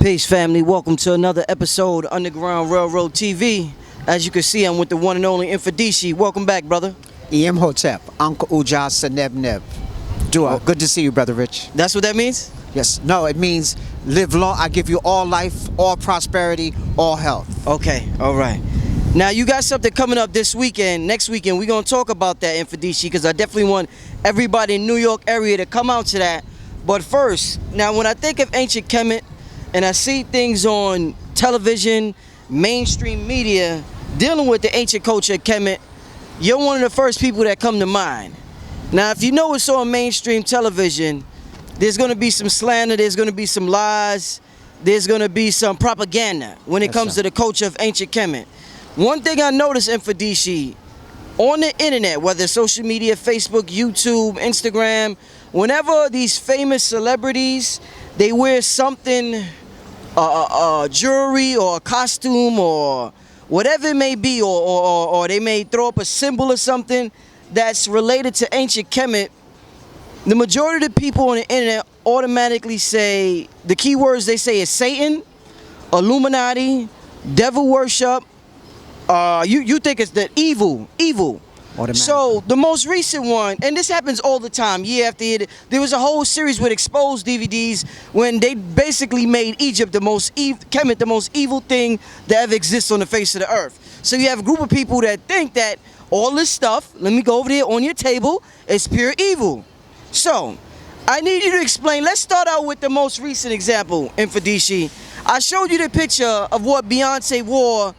Peace, family. Welcome to another episode of Underground Railroad TV. As you can see, I'm with the one and only Mfundishi. Welcome back, brother. Hotep, Uncle Uja Saneb Neb. Dua, good to see you, Brother Rich. That's what that means? Yes. No, it means live long. I give you all life, all prosperity, all health. Okay, all right. Now, you got something coming up this weekend. Next weekend, we're going to talk about that, Mfundishi, because I definitely want everybody in New York area to come out to that. But first, now, when I think of ancient Kemet, and I see things on television, mainstream media, dealing with the ancient culture of Kemet, you're one of the first people that come to mind. Now, if you know it's on mainstream television, there's going to be some slander, there's going to be some lies, there's going to be some propaganda when it comes to the culture of ancient Kemet. One thing I noticed, Mfundishi, on the internet, whether social media, Facebook, YouTube, Instagram, whenever these famous celebrities, they wear something, jewelry or a costume or whatever it may be, or they may throw up a symbol or something that's related to ancient Kemet, the majority of the people on the internet automatically say, the keywords they say is Satan, Illuminati, devil worship. You think it's the evil. So the most recent one, and this happens all the time, year after year, there was a whole series with exposed DVDs when they basically made Egypt Kemet the most evil thing that ever exists on the face of the earth. So you have a group of people that think that all this stuff, let me go over there on your table, is pure evil. So I need you to explain. Let's start out with the most recent example, Mfundishi. I showed you the picture of what Beyonce wore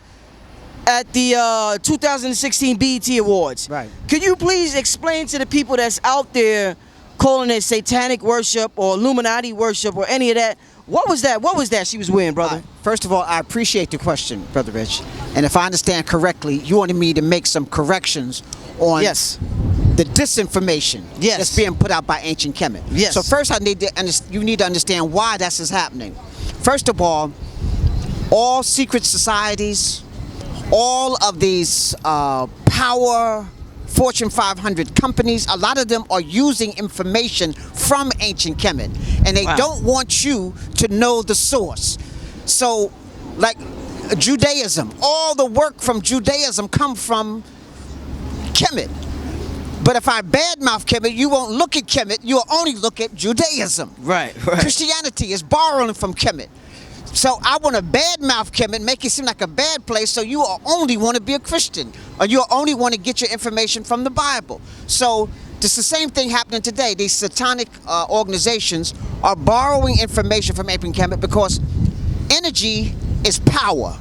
at the 2016 BET Awards. Right. Could you please explain to the people that's out there calling it satanic worship or Illuminati worship or any of that? What was that? What was that she was wearing, brother? First of all, I appreciate the question, Brother Rich. And if I understand correctly, you wanted me to make some corrections on the disinformation that's being put out by ancient Kemet. Yes. So first, you need to understand why this is happening. First of all secret societies, all of these power Fortune 500 companies, a lot of them are using information from ancient Kemet, and they don't want you to know the source. So, like Judaism, all the work from Judaism come from Kemet. But if I badmouth Kemet, you won't look at Kemet, you'll only look at Judaism. Right. Christianity is borrowing from Kemet. So I want to badmouth Kemet, make it seem like a bad place, so you only want to be a Christian, or you only want to get your information from the Bible. So it's the same thing happening today. These satanic organizations are borrowing information from ancient Kemet because energy is power.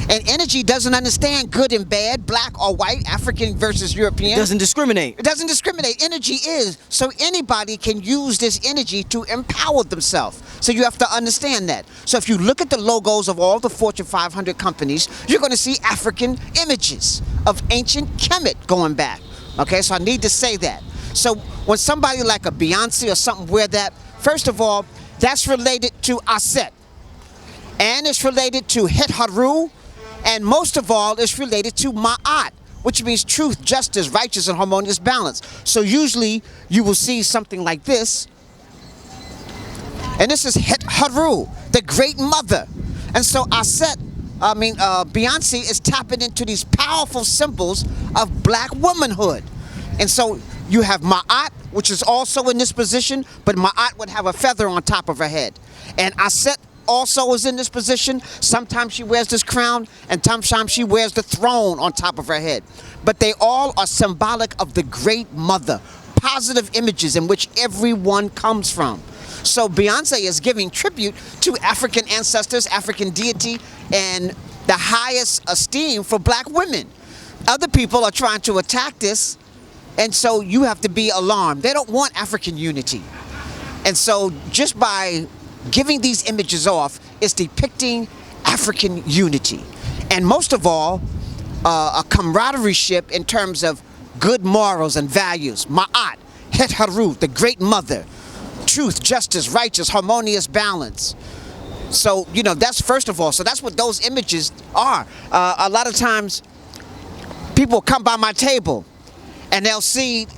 And energy doesn't understand good and bad, black or white, African versus European. It doesn't discriminate. It doesn't discriminate. Energy is. So anybody can use this energy to empower themselves. So you have to understand that. So if you look at the logos of all the Fortune 500 companies, you're going to see African images of ancient Kemet going back. Okay, so I need to say that. So when somebody like a Beyonce or something wear that, first of all, that's related to Aset. And it's related to Het Haru. And most of all, it's related to Ma'at, which means truth, justice, righteous, and harmonious balance. So usually you will see something like this. And this is Het Haru, the great mother. And so Beyonce is tapping into these powerful symbols of black womanhood. And so you have Ma'at, which is also in this position, but Ma'at would have a feather on top of her head. And Aset also is in this position. Sometimes she wears this crown, and sometimes she wears the throne on top of her head. But they all are symbolic of the great mother, positive images in which everyone comes from. So Beyonce is giving tribute to African ancestors, African deity, and the highest esteem for black women. Other people are trying to attack this, and so you have to be alarmed. They don't want African unity. And so just by giving these images off is depicting African unity. And most of all, a camaraderie in terms of good morals and values. Ma'at, Het Haru, the great mother. Truth, justice, righteous, harmonious balance. So, that's first of all. So that's what those images are. A lot of times, people come by my table and they'll see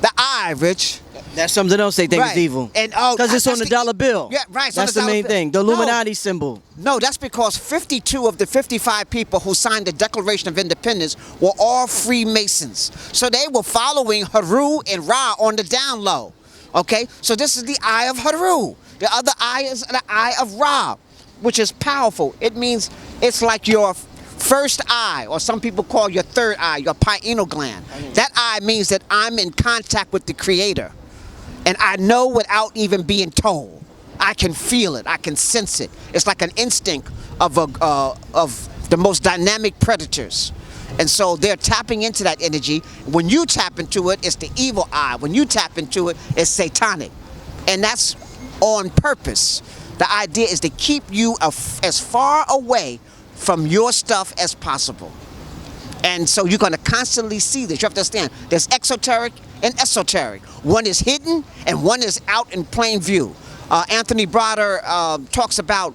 the eye, Rich. That's something else they think is evil. And because it's on the dollar bill. Yeah, right. That's the main thing. The Illuminati symbol. No, that's because 52 of the 55 people who signed the Declaration of Independence were all Freemasons. So they were following Haru and Ra on the down low. Okay? So this is the eye of Haru. The other eye is the eye of Ra, which is powerful. It means it's like your first eye, or some people call your third eye, your pineal gland. That eye means that I'm in contact with the Creator. And I know without even being told. I can feel it. I can sense it. It's like an instinct of the most dynamic predators. And so they're tapping into that energy. When you tap into it, it's the evil eye. When you tap into it, it's satanic. And that's on purpose. The idea is to keep you as far away from your stuff as possible. And so you're going to constantly see this. You have to understand, there's exoteric and esoteric. One is hidden and one is out in plain view. Anthony Broder talks about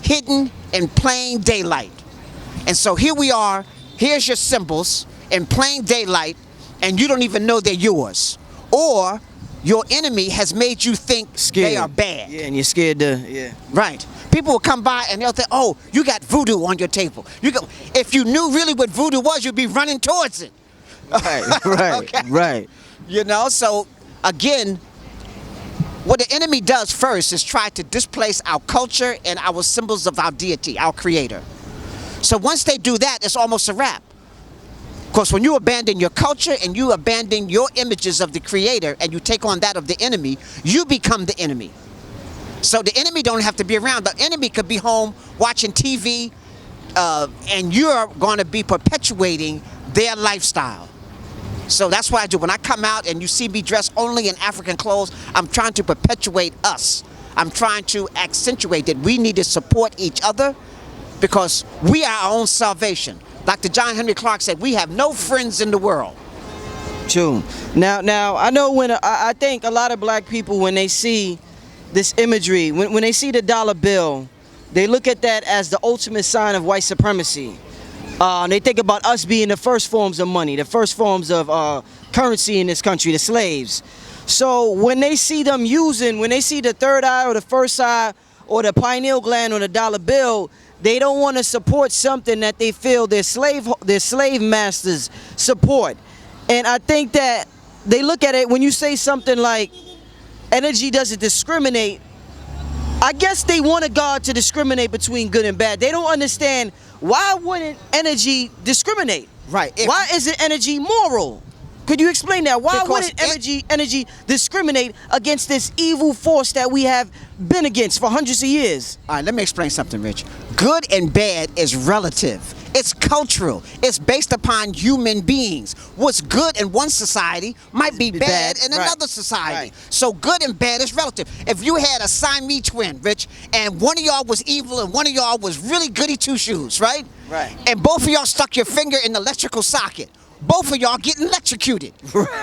hidden in plain daylight. And so here we are, here's your symbols in plain daylight, and you don't even know they're yours. Or your enemy has made you think they are bad. Yeah, and you're scared to, yeah. Right. People will come by and they'll think, oh, you got voodoo on your table. If you knew really what voodoo was, you'd be running towards it. Right, right, okay? Right. You know, so again, what the enemy does first is try to displace our culture and our symbols of our deity, our Creator. So once they do that, it's almost a wrap. Because when you abandon your culture and you abandon your images of the Creator and you take on that of the enemy, you become the enemy. So the enemy don't have to be around. The enemy could be home watching TV, and you're going to be perpetuating their lifestyle. So that's what I do. When I come out and you see me dressed only in African clothes, I'm trying to perpetuate us. I'm trying to accentuate that we need to support each other because we are our own salvation. Dr. John Henry Clark said, we have no friends in the world. True. Now I know when I think a lot of black people, when they see this imagery, when they see the dollar bill, they look at that as the ultimate sign of white supremacy. They think about us being the first forms of money, the first forms of currency in this country, the slaves. So when they see them when they see the third eye or the first eye or the pineal gland on the dollar bill, they don't want to support something that they feel their slave masters support. And I think that they look at it, when you say something like energy doesn't discriminate, I guess they want a God to discriminate between good and bad. They don't understand, why wouldn't energy discriminate? Right. Why isn't energy moral? Could you explain that? Why wouldn't energy discriminate against this evil force that we have been against for hundreds of years? All right, let me explain something, Rich. Good and bad is relative. It's cultural. It's based upon human beings. What's good in one society might be bad in another society. Right. So good and bad is relative. If you had a Siamese twin, Rich, and one of y'all was evil and one of y'all was really goody two-shoes, right? Right. And both of y'all stuck your finger in the electrical socket. Both of y'all getting electrocuted.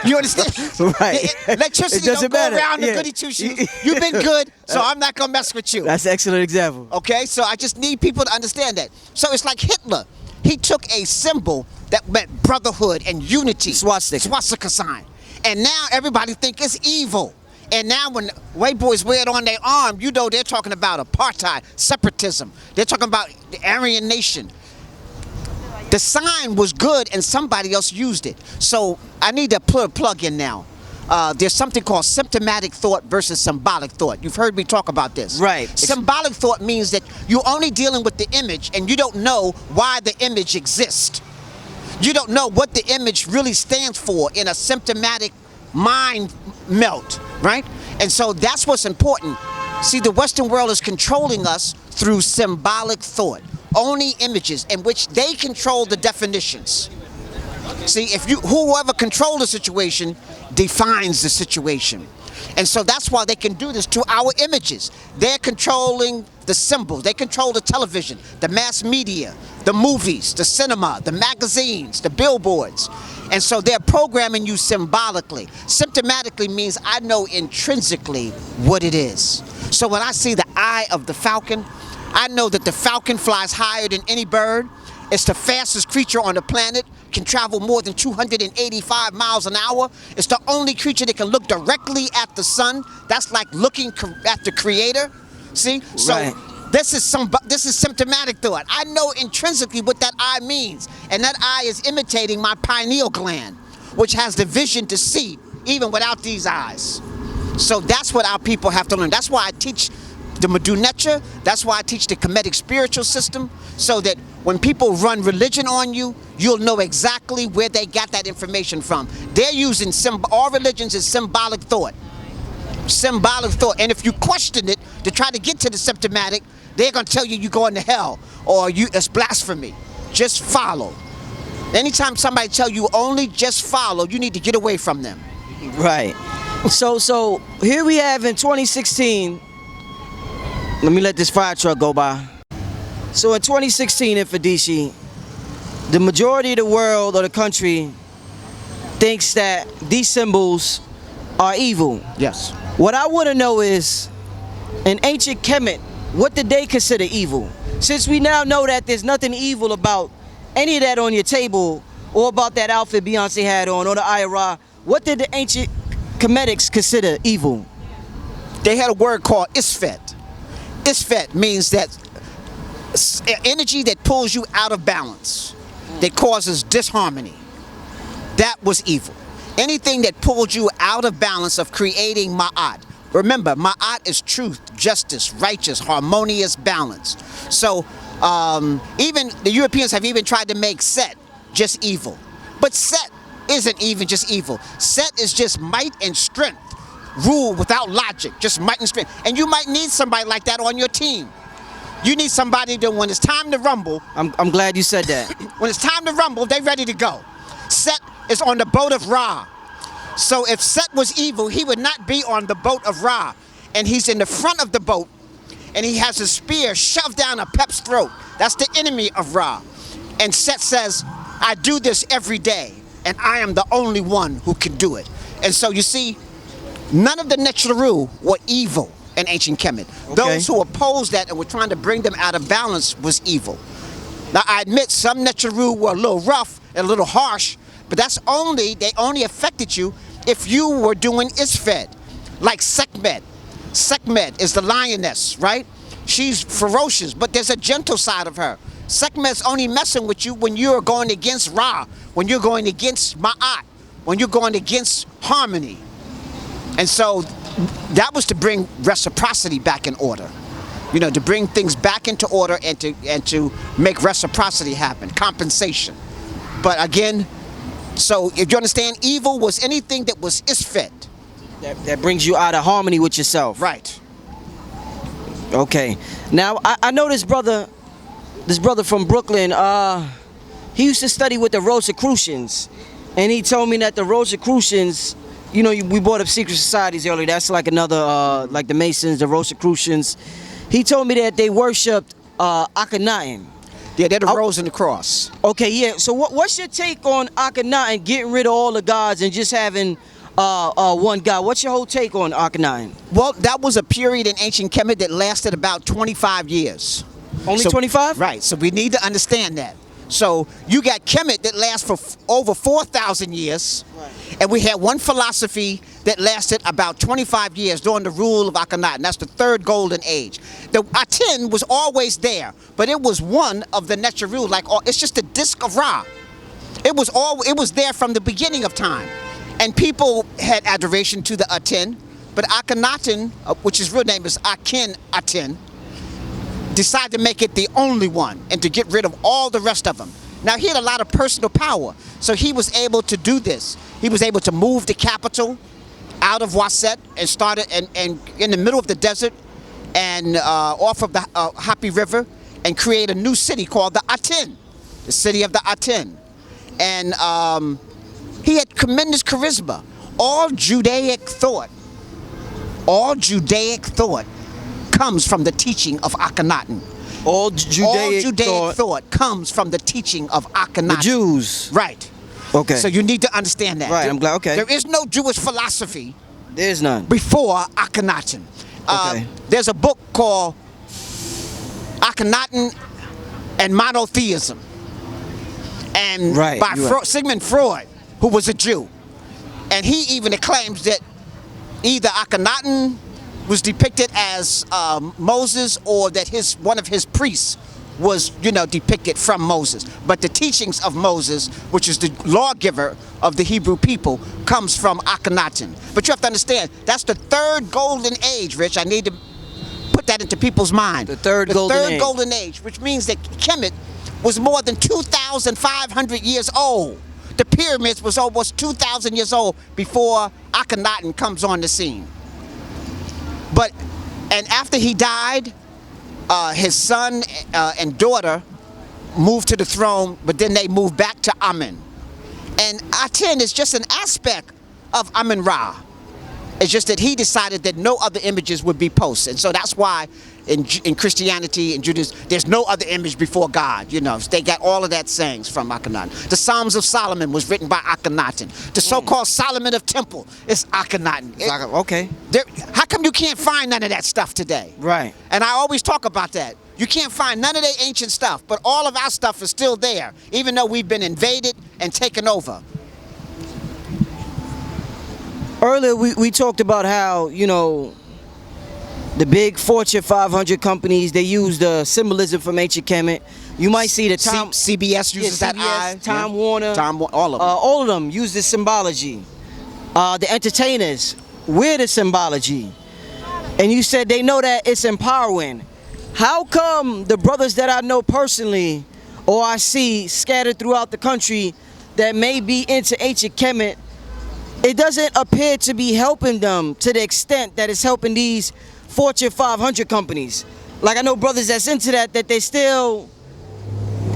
You understand? Right. Electricity don't go around the goody two-shoes. You've been good, so I'm not gonna mess with you. That's an excellent example. Okay, so I just need people to understand that. So it's like Hitler. He took a symbol that meant brotherhood and unity. Swastika sign. And now everybody think it's evil. And now when white boys wear it on their arm, you know they're talking about apartheid, separatism. They're talking about the Aryan nation. The sign was good and somebody else used it. So I need to put a plug in now. There's something called symptomatic thought versus symbolic thought. You've heard me talk about this. Right. Symbolic thought means that you're only dealing with the image and you don't know why the image exists. You don't know what the image really stands for in a symptomatic mind melt, right? And so that's what's important. See, the Western world is controlling us through symbolic thought. Only images in which they control the definitions. See, whoever controls the situation defines the situation. And so that's why they can do this to our images. They're controlling the symbols. They control the television, the mass media, the movies, the cinema, the magazines, the billboards. And so they're programming you symbolically. Symptomatically means I know intrinsically what it is. So when I see the eye of the falcon, I know that the falcon flies higher than any bird, It's the fastest creature on the planet, can travel more than 285 miles an hour. It's the only creature that can look directly at the sun. That's like looking at the creator. See? So Right. this is symptomatic thought. I know intrinsically what that eye means. And that eye is imitating my pineal gland, which has the vision to see even without these eyes. So that's what our people have to learn. That's why I teach the Mfundishi. That's why I teach the Kemetic spiritual system, so that when people run religion on you, you'll know exactly where they got that information from. They're using all religions is symbolic thought. Symbolic thought. And if you question it to try to get to the symptomatic, they're going to tell you you're going to hell or it's blasphemy. Just follow. Anytime somebody tell you only just follow, you need to get away from them. Right. So here we have in 2016. Let me let this fire truck go by. So in 2016, Mfundishi, the majority of the world or the country thinks that these symbols are evil. Yes. What I want to know is, in ancient Kemet, what did they consider evil? Since we now know that there's nothing evil about any of that on your table, or about that outfit Beyonce had on, or the IRA, what did the ancient Kemetics consider evil? They had a word called Isfet. Isfet means that energy that pulls you out of balance, that causes disharmony. That was evil. Anything that pulled you out of balance of creating ma'at. Remember, ma'at is truth, justice, righteous, harmonious balance. So even the Europeans have even tried to make Set just evil. But Set isn't even just evil. Set is just might and strength. Rule without logic, just might and strength. And you might need somebody like that on your team. You need somebody that when it's time to rumble. I'm glad you said that. When it's time to rumble, they ready to go. Set is on the boat of Ra. So if Set was evil, he would not be on the boat of Ra. And he's in the front of the boat, and he has a spear shoved down a Pep's throat. That's the enemy of Ra. And Set says, I do this every day, and I am the only one who can do it. And so you see, none of the Necharu were evil in ancient Kemet. Okay. Those who opposed that and were trying to bring them out of balance was evil. Now I admit some Necharu were a little rough and a little harsh, but they only affected you if you were doing Isfed, like Sekhmet. Sekhmet is the lioness, right? She's ferocious, but there's a gentle side of her. Sekhmet's only messing with you when you're going against Ra, when you're going against Ma'at, when you're going against harmony. And so that was to bring reciprocity back in order. You know, to bring things back into order and to make reciprocity happen, compensation. But again, so if you understand, evil was anything that was isfet. That brings you out of harmony with yourself. Right. Okay. Now I know this brother from Brooklyn. He used to study with the Rosicrucians, and he told me that the Rosicrucians, you know, we brought up secret societies earlier. That's like another, like the Masons, the Rosicrucians. He told me that they worshipped Akhenaten. Yeah, they're the rose and the cross. Okay, yeah. So what's your take on Akhenaten getting rid of all the gods and just having one god? What's your whole take on Akhenaten? Well, that was a period in ancient Kemet that lasted about 25 years. Only 25? Right, so we need to understand that. So you got Kemet that lasts for over 4,000 years, right. And we had one philosophy that lasted about 25 years during the rule of Akhenaten. That's the third golden age. The Aten was always there, but it was one of the Necharu, it's just a disk of Ra. It was there from the beginning of time, and people had adoration to the Aten, but Akhenaten, which his real name is Akhenaten, decided to make it the only one and to get rid of all the rest of them. Now he had a lot of personal power, so he was able to do this. He was able to move the capital out of Waset and started and in the middle of the desert and off of the Happy River, and create a new city called the Aten, the city of the Aten. And he had tremendous charisma. All Judaic thought comes from the teaching of Akhenaten. All Judaic thought comes from the teaching of Akhenaten. The Jews. Right. Okay. So you need to understand that. Right, I'm glad, okay. There is no Jewish philosophy. There's none. Before Akhenaten. Okay. There's a book called Akhenaten and Monotheism. and Right, by you're right. Sigmund Freud, who was a Jew. And he even claims that either Akhenaten was depicted as Moses, or that one of his priests was, depicted from Moses. But the teachings of Moses, which is the lawgiver of the Hebrew people, comes from Akhenaten. But you have to understand, that's the third golden age, Rich. I need to put that into people's mind. The third golden age. Which means that Kemet was more than 2,500 years old. The pyramids was almost 2,000 years old before Akhenaten comes on the scene. And after he died, his son and daughter moved to the throne, but then they moved back to Amen. And Aten is just an aspect of Amen-Ra. It's just that he decided that no other images would be posted. And so that's why in Christianity and Judaism, there's no other image before God. They got all of that sayings from Akhenaten. The Psalms of Solomon was written by Akhenaten. The so-called Solomon of Temple is Akhenaten. Okay. How come you can't find none of that stuff today? Right. And I always talk about that. You can't find none of the ancient stuff, but all of our stuff is still there, even though we've been invaded and taken over. Earlier, we talked about how, the big Fortune 500 companies, they use the symbolism from ancient Kemet. You might see the CBS uses that eye. Time Warner. All of them. All of them use the symbology. The entertainers wear the symbology. And you said they know that it's empowering. How come the brothers that I know personally, or I see scattered throughout the country, that may be into ancient Kemet, it doesn't appear to be helping them to the extent that it's helping these Fortune 500 companies? Like, I know brothers that's into that they still,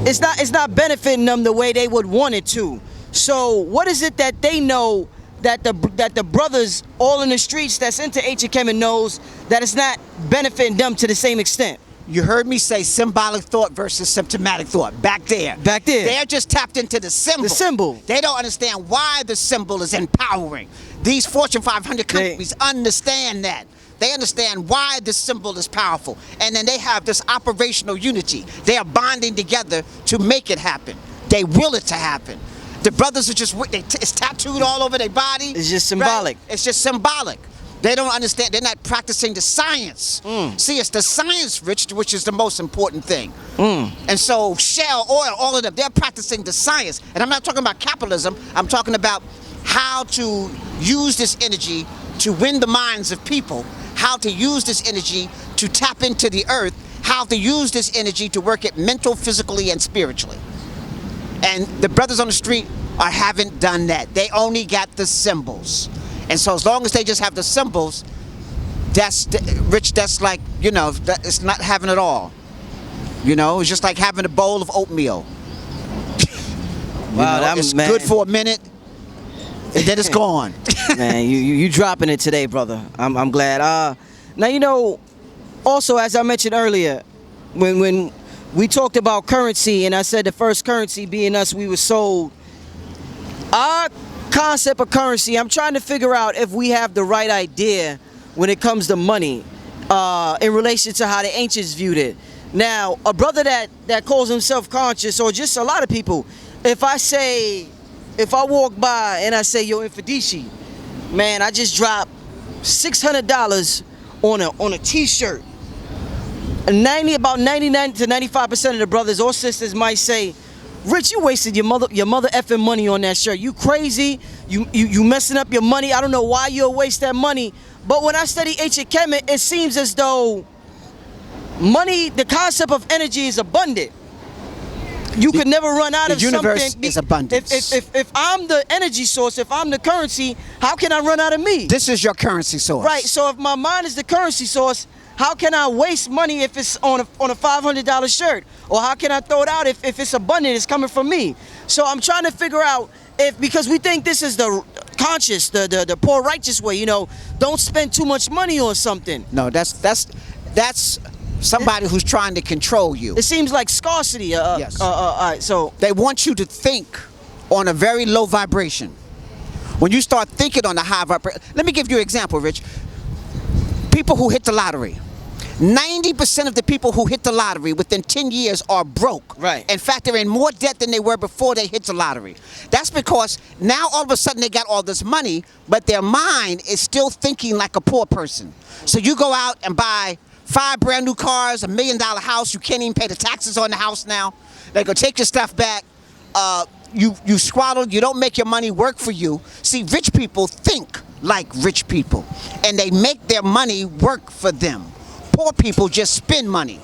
it's not benefiting them the way they would want it to. So what is it that they know that the brothers all in the streets that's into ancient Kemet knows that it's not benefiting them to the same extent? You heard me say symbolic thought versus symptomatic thought back there. They're just tapped into the symbol. The symbol. They don't understand why the symbol is empowering. These Fortune 500 companies understand that. They understand why this symbol is powerful. And then they have this operational unity. They are bonding together to make it happen. They will it to happen. The brothers are just, it's tattooed all over their body. It's just symbolic. Right? It's just symbolic. They don't understand. They're not practicing the science. See, it's the science, Rich, which is the most important thing. And so Shell, oil, all of them, they're practicing the science. And I'm not talking about capitalism. I'm talking about how to use this energy to win the minds of people, how to use this energy to tap into the earth, how to use this energy to work it mental, physically, and spiritually. And the brothers on the street haven't done that. They only got the symbols. And so as long as they just have the symbols, Rich, that's like, it's not having it all. It's just like having a bowl of oatmeal. Wow, it's good for a minute, and then it's gone. Man, you dropping it today, brother. I'm glad. Now, also, as I mentioned earlier, when we talked about currency, and I said the first currency being us, we were sold. Our concept of currency, I'm trying to figure out if we have the right idea when it comes to money in relation to how the ancients viewed it. Now, a brother that calls himself conscious, or just a lot of people, if I walk by and I say, yo, Mfundishi, man, I just dropped $600 on a t-shirt. About 99 to 95% of the brothers or sisters might say, Rich, you wasted your mother effing money on that shirt. You crazy. You messing up your money. I don't know why you'll waste that money. But when I study ancient Kemet, it seems as though money, the concept of energy is abundant. You could never run out of something. The universe is abundance. If I'm the energy source, if I'm the currency, how can I run out of me? This is your currency source. Right. So if my mind is the currency source, how can I waste money if it's on a $500 shirt? Or how can I throw it out if it's abundant, it's coming from me? So I'm trying to figure out because we think this is the conscious, the poor righteous way, don't spend too much money on something. No, that's somebody who's trying to control you. It seems like scarcity. Yes. All right, so they want you to think on a very low vibration. When you start thinking on a high vibration, let me give you an example, Rich. People who hit the lottery, 90% of the people who hit the lottery within 10 years are broke. Right. In fact, they're in more debt than they were before they hit the lottery. That's because now all of a sudden they got all this money, but their mind is still thinking like a poor person. So you go out and buy 5 brand new cars, $1 million house. You can't even pay the taxes on the house now. They go take your stuff back. You squaddle. You don't make your money work for you. See, rich people think like rich people, and they make their money work for them. Poor people just spend money.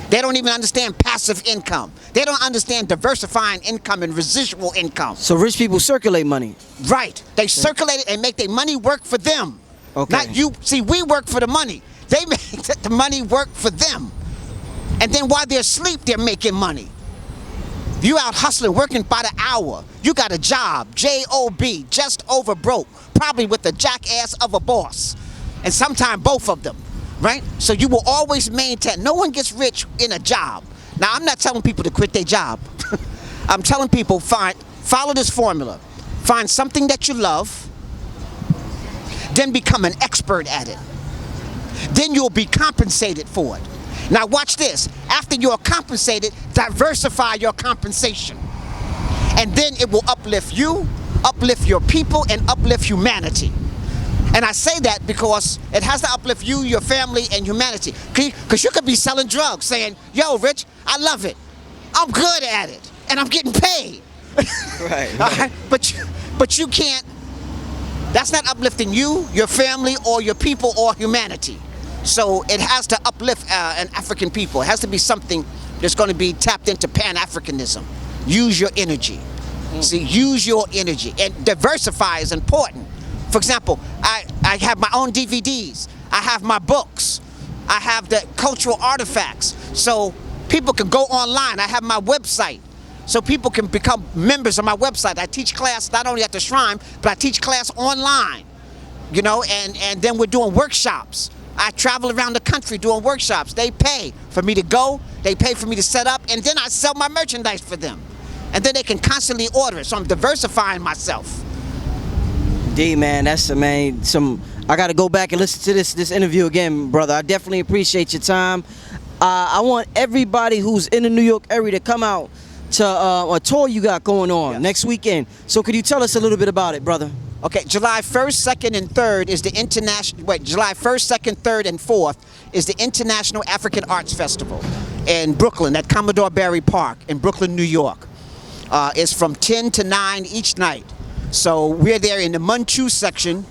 They don't even understand passive income. They don't understand diversifying income and residual income. So rich people circulate money. Right. They circulate it and make their money work for them. Okay. Not you. See, we work for the money. They make the money work for them. And then while they're asleep, they're making money. You out hustling, working by the hour. You got a job, J-O-B, just over broke, probably with the jackass of a boss. And sometimes both of them, right? So you will always maintain. No one gets rich in a job. Now, I'm not telling people to quit their job. I'm telling people, follow this formula. Find something that you love, then become an expert at it. Then you'll be compensated for it. Now watch this. After you're compensated, diversify your compensation. And then it will uplift you, uplift your people, and uplift humanity. And I say that because it has to uplift you, your family, and humanity. Because you could be selling drugs saying, yo, Rich, I love it. I'm good at it. And I'm getting paid. Right. But you can't. That's not uplifting you, your family, or your people, or humanity. So it has to uplift an African people. It has to be something that's going to be tapped into Pan-Africanism. Use your energy. See, use your energy. And diversify is important. For example, I have my own DVDs. I have my books. I have the cultural artifacts. So people can go online. I have my website. So people can become members of my website. I teach class not only at the shrine, but I teach class online. You know, and then we're doing workshops. I travel around the country doing workshops. They pay for me to go, they pay for me to set up, and then I sell my merchandise for them. And then they can constantly order it, so I'm diversifying myself. D, man, that's man. I got to go back and listen to this interview again, brother. I definitely appreciate your time. I want everybody who's in the New York area to come out to a tour you got going on next weekend. So could you tell us a little bit about it, brother? Okay, July 1st, 2nd, and 3rd is the July 1st, 2nd, 3rd, and 4th is the International African Arts Festival in Brooklyn at Commodore Barry Park in Brooklyn, New York. It's from 10 to 9 each night. So we're there in the Manchu section.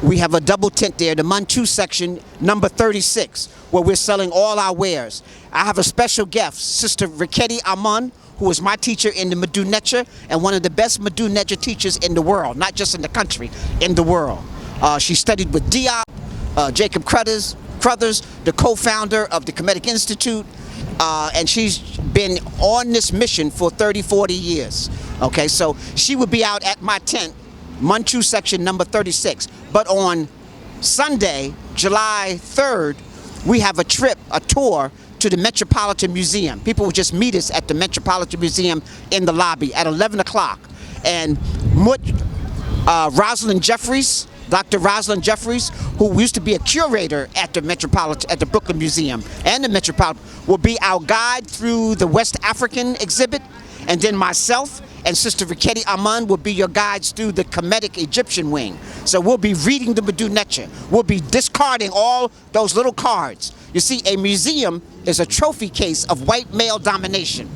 We have a double tent there, the Manchu section, number 36, where we're selling all our wares. I have a special guest, Sister Riketi Aman, who is my teacher in the Medu Necha and one of the best Medu Necha teachers in the world, not just in the country, in the world. She studied with Diop, Jacob Crothers, the co-founder of the Kemetic Institute, and she's been on this mission for 30, 40 years. Okay, so she would be out at my tent, Manchu section number 36. But on Sunday, July 3rd, we have a tour to the Metropolitan Museum. People will just meet us at the Metropolitan Museum in the lobby at 11 o'clock. And Rosalind Jeffries, Dr. Rosalind Jeffries, who used to be a curator at the Brooklyn Museum and the Metropolitan, will be our guide through the West African exhibit. And then myself and Sister Riketi Aman will be your guides through the Kemetic Egyptian wing. So we'll be reading the Medu Necha. We'll be discarding all those little cards. You see, a museum is a trophy case of white male domination.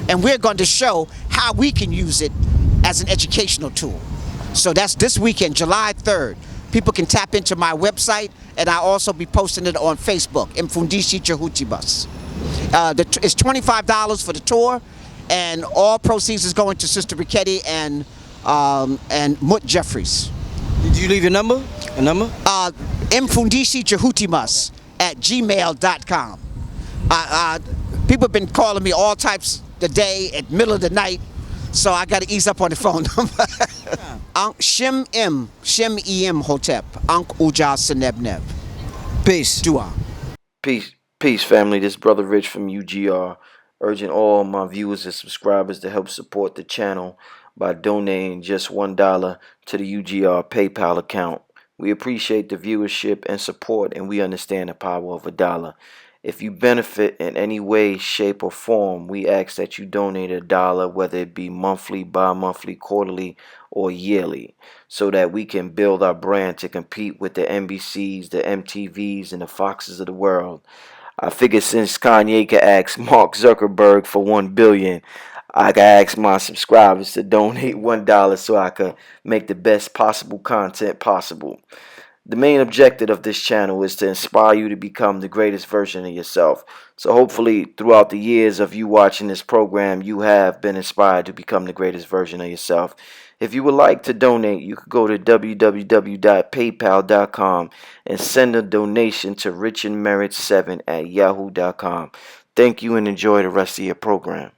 And we're going to show how we can use it as an educational tool. So that's this weekend, July 3rd. People can tap into my website, and I'll also be posting it on Facebook, mfundishijhutyms. It's $25 for the tour, and all proceeds is going to Sister Riketi and Mut Jeffries. Did you leave your number? A number? mfundishijhutyms @gmail.com. People have been calling me all types the day at middle of the night, so I got to ease up on the phone number. Shem Em Hotep, Ankh Uja Senebneb. Peace. Dua. Peace, family. This brother Rich from UGR, urging all my viewers and subscribers to help support the channel by donating just $1 to the UGR PayPal account. We appreciate the viewership and support, and we understand the power of $1. If you benefit in any way, shape, or form, we ask that you donate $1, whether it be monthly, bi-monthly, quarterly, or yearly, so that we can build our brand to compete with the NBCs, the MTVs, and the Foxes of the world. I figured since Kanye could ask Mark Zuckerberg for 1 billion, I could ask my subscribers to donate $1 so I could make the best possible content possible. The main objective of this channel is to inspire you to become the greatest version of yourself. So hopefully throughout the years of you watching this program, you have been inspired to become the greatest version of yourself. If you would like to donate, you could go to www.paypal.com and send a donation to richandmerit7@yahoo.com. Thank you and enjoy the rest of your program.